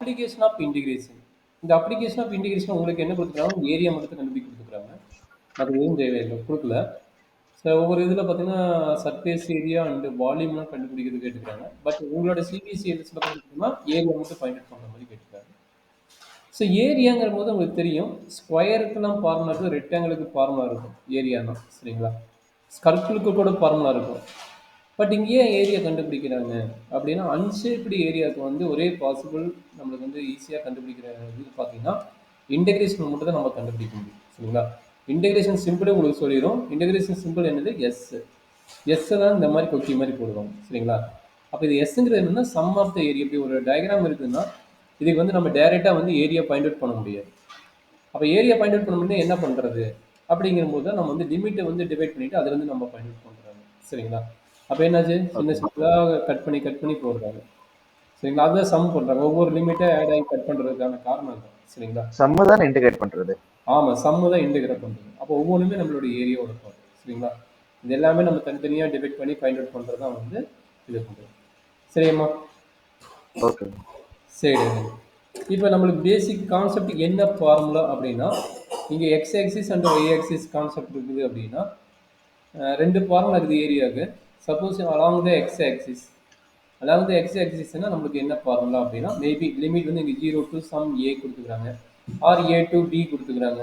Application of integration. இந்த application of integration உங்களுக்கு என்ன கொடுத்துருக்காங்க, ஏரியா மட்டும் கண்டுபிடிக்க கொடுத்துருக்காங்க. அது எதுவும் தேவையில்லை, கொடுக்கல. ஸோ ஒவ்வொரு இதில் பார்த்தீங்கன்னா சர்ஃபேஸ் ஏரியா அண்ட் வால்யூம்லாம் கண்டுபிடிக்கிறது கேட்டுருக்காங்க. பட் உங்களோட சிபிஎஸ்சி எல்எஸ்ல பார்த்தீங்கன்னா ஏரியா மட்டும் ஃபைண்ட் அவுட் பண்ணுற மாதிரி கேட்டுருக்காங்க. ஸோ ஏரியாங்கிற போது உங்களுக்கு தெரியும், ஸ்கொயருக்குலாம் ஃபார்முலா இருக்கும், ரெக்டாங்கிளுக்கு ஃபார்முலா இருக்கும் ஏரியானா, சரிங்களா? சர்க்கிளுக்கு கூட ஃபார்முலா இருக்கும். பட் இங்கே ஏன் ஏரியா கண்டுபிடிக்கிறாங்க அப்படின்னா, அன்ஷேப்டு ஏரியாவுக்கு வந்து ஒரே பாசிபிள் நம்மளுக்கு வந்து ஈஸியாக கண்டுபிடிக்கிற இது பார்த்தீங்கன்னா இன்டெகிரேஷன் மட்டும் தான் நம்ம கண்டுபிடிக்க முடியும், சரிங்களா? இன்டெகிரேஷன் சிம்பிளே உங்களுக்கு சொல்லிடும். இன்டெகிரேஷன் சிம்பிள் என்னது, எஸ். எஸ்ஸை தான் இந்த மாதிரி கொக்கி மாதிரி போடுவாங்க, சரிங்களா? அப்போ இது எஸ்ங்கிறது என்னன்னா சம் ஆஃப் த ஏரியா. இப்படி ஒரு டயக்ராம் இருக்குதுன்னா இதுக்கு வந்து நம்ம டைரெக்டாக வந்து ஏரியா பாயிண்ட் அவுட் பண்ண முடியாது. அப்போ ஏரியா பாயிண்ட் அவுட் பண்ண முடியாது, என்ன பண்ணுறது அப்படிங்கிற போது தான் நம்ம வந்து லிமிட்டை வந்து டிவைட் பண்ணிவிட்டு அதுலேருந்து நம்ம பாயிண்ட் அவுட் பண்ணுறாங்க, சரிங்களா? அப்போ என்னாச்சு, சின்ன சின்னதாக கட் பண்ணி போடுறாங்க, சரிங்களா? அதுதான் சம் பண்ணுறாங்க. ஒவ்வொரு லிமிட்டை ஆட் ஆகி கட் பண்ணுறதுக்கான காரணம் தான், சரிங்களா? சம்மு தான் இன்டிகிரேட் பண்ணுறது. ஆமாம், சம்மு தான் இன்டிகிரேட் பண்ணுறது. அப்போ ஒவ்வொன்றுமே நம்மளுடைய ஏரியாவோட பார்ட், சரிங்களா? இது எல்லாமே நம்ம தனித்தனியாக டிவைட் பண்ணி ஃபைண்ட் அவுட் பண்ணுறது தான் வந்து இது பண்ணுறது. சரிம்மா? ஓகே, சரி. இப்போ நம்மளுக்கு பேசிக் கான்செப்ட் என்ன ஃபார்முலா அப்படின்னா, இங்கே X axis and Y axis concept இருக்குது அப்படின்னா, ரெண்டு ஃபார்முலா இருக்குது ஏரியாவுக்கு. Suppose along the X axis, along the X ஆக்சிஸ்னா நம்மளுக்கு என்ன ஃபார்முலா அப்படின்னா, மேபி லிமிட் வந்து இங்கே 0 டு சம் ஏ கொடுத்துக்கிறாங்க, ஆர் ஏ டு பி கொடுத்துக்கிறாங்க,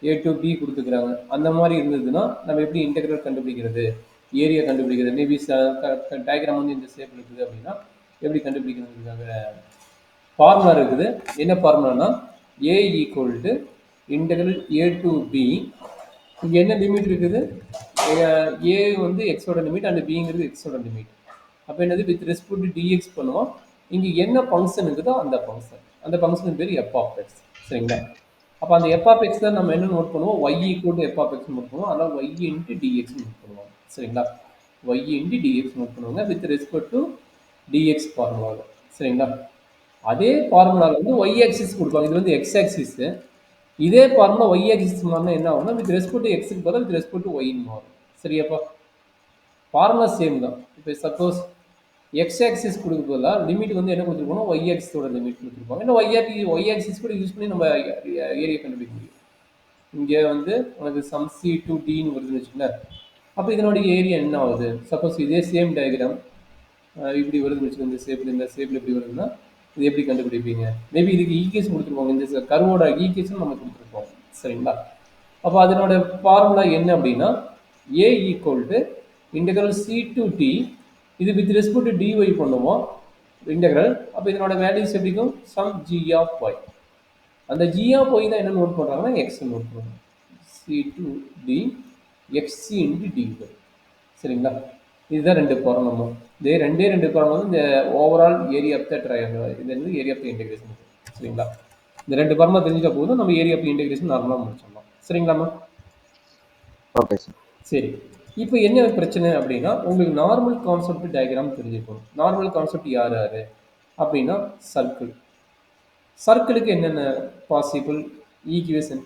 ஏ டு பி கொடுத்துக்கிறாங்க. அந்த மாதிரி இருந்ததுன்னா நம்ம எப்படி இன்டெகிரல் கண்டுபிடிக்கிறது, ஏரியா கண்டுபிடிக்கிறது? மேபி டயக்ராம் வந்து இந்த ஷேப் இருக்குது அப்படின்னா எப்படி கண்டுபிடிக்கிறதுக்காக ஃபார்முலா இருக்குது. என்ன ஃபார்முலானா, A equal to integral A to B. இங்கே என்ன லிமிட் இருக்குது, ஏ வந்து எக்ஸோட லிமிட் அண்ட் பிங்கிறது எக்ஸோட லிமிட். அப்போ என்னது, வித் ரெஸ்பெக்ட் டு டிஎக்ஸ் பண்ணுவோம். இங்கே என்ன ஃபங்க்ஷன் இருக்குதோ அந்த ஃபங்க்ஷன் பேர் எஃப் ஆஃப் எக்ஸ், சரிங்களா? அப்போ அந்த எஃப் ஆஃப் எக்ஸ் தான் நம்ம என்ன நோட் பண்ணுவோம், y equal to f of x note பண்ணுவோம். அதனால் ஒய் இன்ட்டு டிஎக்ஸ் நோட் பண்ணுவோம், சரிங்களா? ஒய் இன்ட்டு டிஎக்ஸ் நோட் பண்ணுவாங்க வித் ரெஸ்பெக்ட் டு டிஎக்ஸ் ஃபார்முலாவில், சரிங்களா? அதே ஃபார்முலாவில் வந்து ஒய் ஆக்சிஸ் கொடுப்பாங்க. இது வந்து எக்ஸ் ஆக்சிஸ். இதே ஃபார்முலா ஒய் ஆக்சிஸ் மாறினா என்ன ஆகும்னா, வித் ரெஸ்பெக்ட் டு எக்ஸுக்கு பதிலாக வித் ரெஸ்பெக்ட் டு ஒய்ன்னு மாறும், சரியாப்பா? ஃபார்முலா சேம் தான். இப்போ சப்போஸ் எக்ஸ் ஆக்சிஸ் கொடுக்க பதிலாக லிமிட் வந்து என்ன கொடுத்துருப்போம், ஒய் ஆக்சிஸோட லிமிட் கொடுத்துருப்பாங்க. ஏன்னா ஒய் ஆக்சிஸ் கூட யூஸ் பண்ணி நம்ம ஏரியா கண்டுபிடிக்க முடியும். இங்கே வந்து உனக்கு சம் சி டு டின்னு வருதுன்னு வச்சுக்கோங்களேன். அப்போ இதனுடைய ஏரியா என்ன ஆகுது, சப்போஸ் இதே சேம் டயக்ராம் இப்படி வருதுன்னு வச்சுக்கோங்க, இந்த ஷேப்பில் இப்படி வருதுன்னா இது எப்படி கண்டுபிடிப்பீங்க? மேபி இதுக்கு ஈக்குவேஷன் கொடுத்துருப்பாங்க, இந்த கர்வோட ஈக்குவேஷன் நம்ம கொடுத்துருப்போம், சரிங்களா? அப்போ அதனோட ஃபார்முலா என்ன அப்படின்னா, A equal to integral C to D. இது வித் ரெஸ்பெக்ட் டு டிஒய் பண்ணுவோம் இன்டெகிரல். அப்போ இதனோட வேல்யூஸ் எப்படிக்கும், சம் ஜி ஆஃப் ஒய். அந்த ஜி ஆஃப் ஒய் தான் என்ன நோட் பண்ணுறாங்கன்னா எக்ஸ் நோட் பண்ணுறாங்க, C to D X into dy, சரிங்களா? இதுதான் ரெண்டு ஃபார்முலா. இதே ரெண்டு ஃபார்முலா வந்து இந்த overall area of the triangle, இது வந்து ஏரியா ஆஃப் த இன்டெகிரேஷன், சரிங்களா? இந்த ரெண்டு ஃபார்முலா தெரிஞ்சிட்ட போதும் நம்ம ஏரியா ஆஃப் த இன்டெகிரேஷன் நார்மலாக முடிச்சிடலாம், சரிங்களாம்மா? Okay sir. சரி, இப்போ என்ன பிரச்சனை அப்படின்னா, உங்களுக்கு நார்மல் கான்செப்ட் டயக்ராம் தெரிஞ்சுக்கணும். நார்மல் கான்செப்ட் யார் அப்படின்னா சர்க்கிள். சர்க்கிளுக்கு என்னென்ன பாசிபிள் ஈக்குவேஷன்,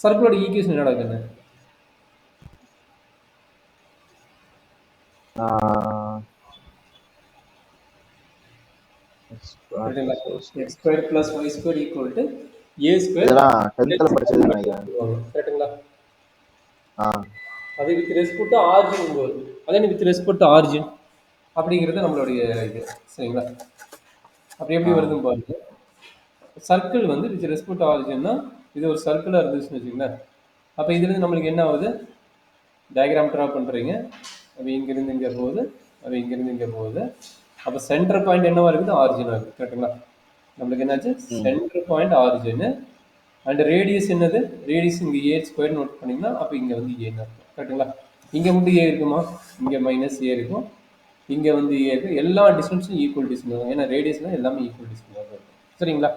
சர்க்கிளோட ஈக்குவேஷன் என்னடா என்ன? x square plus y square equal to a square. இதெல்லாம் 10th ல படிச்சது நினைக்கிறேன், கரெக்ட்டுங்களா? அது வித் ரெஸ்பெக்ட் டு ஆரிஜின் போது, அதே வித் ரெஸ்பெக்ட் டு ஆரிஜின் அப்படிங்கிறது நம்மளுடைய இது, சரிங்களா? அப்படி எப்படி வருதுன்னு பாருங்க. சர்க்கிள் வந்து வித் ரெஸ்பெக்ட் டு ஆரிஜின்னா இது ஒரு சர்க்கிளாக இருந்துச்சுன்னு வச்சுங்களேன். அப்போ இதுலேருந்து நம்மளுக்கு என்ன ஆகுது, டயக்ராம் ட்ரா பண்ணுறீங்க. அப்போ இங்கேருந்து இங்கே போகுது, அப்போ இங்கேருந்து இங்கே போகுது. அப்போ சென்டர் பாயிண்ட் என்னவா இருக்குது, ஆரிஜினாக இருக்குது, கரெக்டுங்களா? நம்மளுக்கு என்னாச்சு, centre point origin and radius என்னது, ரேடியஸ் இங்கே ஏ ஸ்கொயர் நோட் பண்ணிங்கன்னா அப்போ இங்கே வந்து ஏன்னு இருக்கும், கரெக்டுங்களா? இங்கே மட்டும் ஏ இருக்குமா, இங்கே மைனஸ் ஏ இருக்கும், இங்கே வந்து ஏ இருக்குது. எல்லா டிஸ்டன்ஸும் ஈக்குவல் டிஸ்டன்ஸ் இருக்கும், ஏன்னா ரேடியஸ்லாம் எல்லாமே ஈக்குவல் டிஸ்டன்ஸாக இருக்கும், சரிங்களா?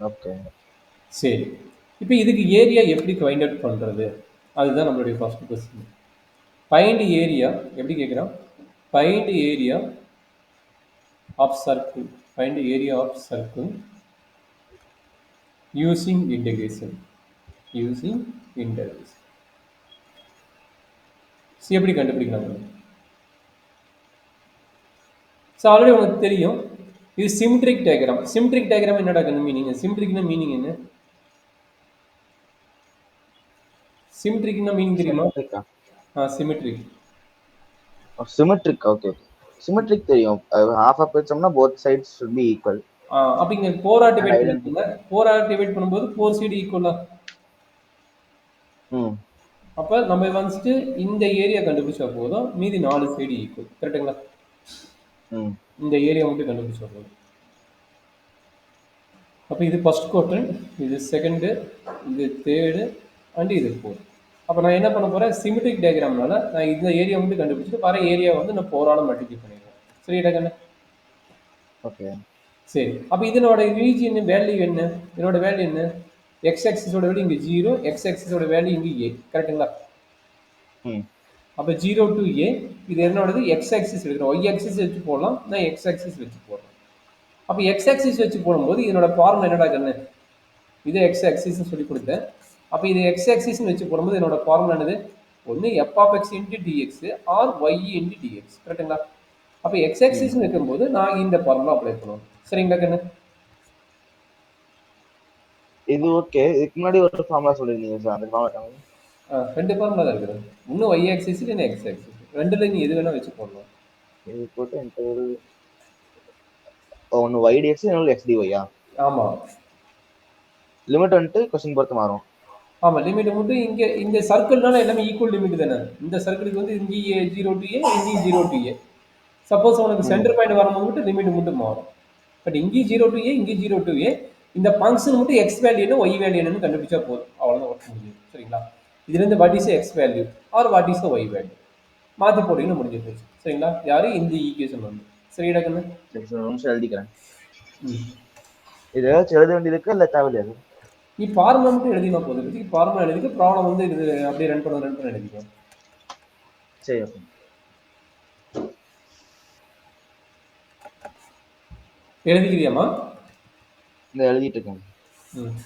ஓகே, சரி. இப்போ இதுக்கு ஏரியா எப்படி ஃபைண்ட் அவுட் பண்ணுறது, அதுதான் நம்மளுடைய ஃபர்ஸ்ட் கொஸ்டின். ஃபைண்ட் ஏரியா எப்படி கேட்குறோம், find area of circle, find area of circle using integration. எப்படி கண்டுபிடிக்கலாம்? ஸோ ஆல்ரெடி உங்களுக்கு தெரியும், இது சிம்ட்ரிக் டயக்ராம். சிம்ட்ரிக் டயக்ராம் என்னடா மீனிங்? சிம்ட்ரிக்னா மீனிங் என்ன? சிம்ட்ரிக்னா மீனிங் தெரியுமா? சென்ட்ரிக்கா? Symmetric. Symmetric. Okay okay. Symmetric தெரியும். ஹாஃப் ஆஃப் பிரிச்சோம்னா both sides should be equal. அப்ப இங்க 4 அண்ட் டிவைட் பண்ணிக்கோங்க. ஐடென்டிக்கல். 4 டிவைட் பண்ணும்போது 4 சைடு ஈக்குவலா? ம். அப்ப நம்ம வந்துட்டு இந்த ஏரியா கண்டுபிடிச்சா போதும், மீதி 4 சைடு ஈக்குவல். கரெக்ட்டுங்களா? ம். இந்த ஏரியா மட்டும் கண்டுபிடிச்சா போதும். அப்ப இது ஃபர்ஸ்ட் குவாட்ரண்ட், இது செகண்ட், இது தேர்டு அண்ட் இது ஃபோர்த். அப்ப நான் என்ன பண்ண போறேன்? சிமெட்ரிக் டயகிராம்னால நான் இந்த ஏரியா மட்டும் கண்டுபிடிச்சிட்டு வர ஏரியா வந்து நான் 4 ஆல மல்டிப்ளை பண்ணிடுறேன். சரிடா கண்ணு? ஓகே. சரி. அப்ப இதனோட ரீஜியன் வேல்யூ என்ன? இதனோட வேல்யூ என்ன? எக்ஸ் ஆக்சிஸோட வேல்யூ இங்க 0, எக்ஸ் ஆக்சிஸோட வேல்யூ இங்க a. கரெக்ட்டுங்களா? ம். அப்ப 0 to a இது என்னோடது எக்ஸ் ஆக்சிஸ் எடுக்கிறோம். ஒய் ஆக்சிஸ் வச்சு போடலாம். நான் எக்ஸ் ஆக்சிஸ் வச்சு போடுறேன். அப்ப எக்ஸ் ஆக்சிஸ் வச்சு போடும்போது இதனோட ஃபார்முலா என்னடா கண்ணு? இது எக்ஸ் ஆக்சிஸ்னு சொல்லி கொடுத்தேன். அப்ப இது எக்ஸ் ஆக்சிஸ்னு வச்சு போடும்போது என்னோட ஃபார்முலா என்னது? ஒன்று f of x into dx or y into dx. கரெக்ட்டுங்களா? அப்ப எக்ஸ் ம். ஆக்சிஸ்னு வைக்கும்போது நான் இந்த ஃபார்முலா அப்ளை பண்ணுவேன். சரிங்களா கண்ணு? இது ஓகே. இதுக்கு முன்னாடி ஒரு ஃபார்முலா சொல்லிருந்தீங்க சார். அந்த ஃபார்முலா ரெண்டு ஃபார்முலா தான் இருக்குது. இன்னும் ஒய் ஆக்சிஸ் இல்லை எக்ஸ் ஆக்சிஸ். ரெண்டுல நீ எது வேணா வச்சு போடலாம். இது போட்டு இன்டர்வல் ஒன்னு y dx இன்னொரு x dy. ஆமா. லிமிட் வந்துட்டு கொஸ்டின் பொறுத்து மாறும். ஆமா லிமிட் மட்டும் இங்க இந்த சர்க்கிள்னால எல்லாமே ஈக்குவல் லிமிட் தானே. இந்த சர்க்கிளுக்கு வந்து இங்கே 0 to a, இங்கேயும் 0 to a. சப்போஸ் உனக்கு ம். சென்டர் பாயிண்ட் வரும்போது மட்டும் லிமிட் மட்டும் மாறும். பட் இங்கேயும் 0 to a, இங்கேயும் 0 to a. இந்த ஃபங்க்ஷன் மட்டும் எக்ஸ் வேல்யூ என்ன ஒய் வேல்யூ என்னன்னு கண்டுபிடிச்சா போதும். அவ்வளோதான் ஒர்க் முடியுது. சரிங்களா? இதுலேருந்து what is x value or what is y value மாற்றி போட்டீங்கன்னு முடிஞ்சு போச்சு. சரிங்களா? யாரு இந்த ஈக்குவேஷன் வந்து சரிடா கண்ணு? சரி சார், ஒரு நிமிஷம் எழுதிக்கிறேன். ம். இது ஏதாச்சும் எழுத வேண்டியதுக்கு இல்லை தேவையில்லையா? நீ ஃபார்முலா மட்டும் எழுதினா போதும். ஃபார்முலா எழுதிட்டு ப்ராப்ளம் வந்து இது அப்படியே ரன் பண்ண எழுதிக்கோ. சரி ஓகே. எழுதிக்கிறியாமா? இந்த எழுதிட்டு இருக்கேன். ம்.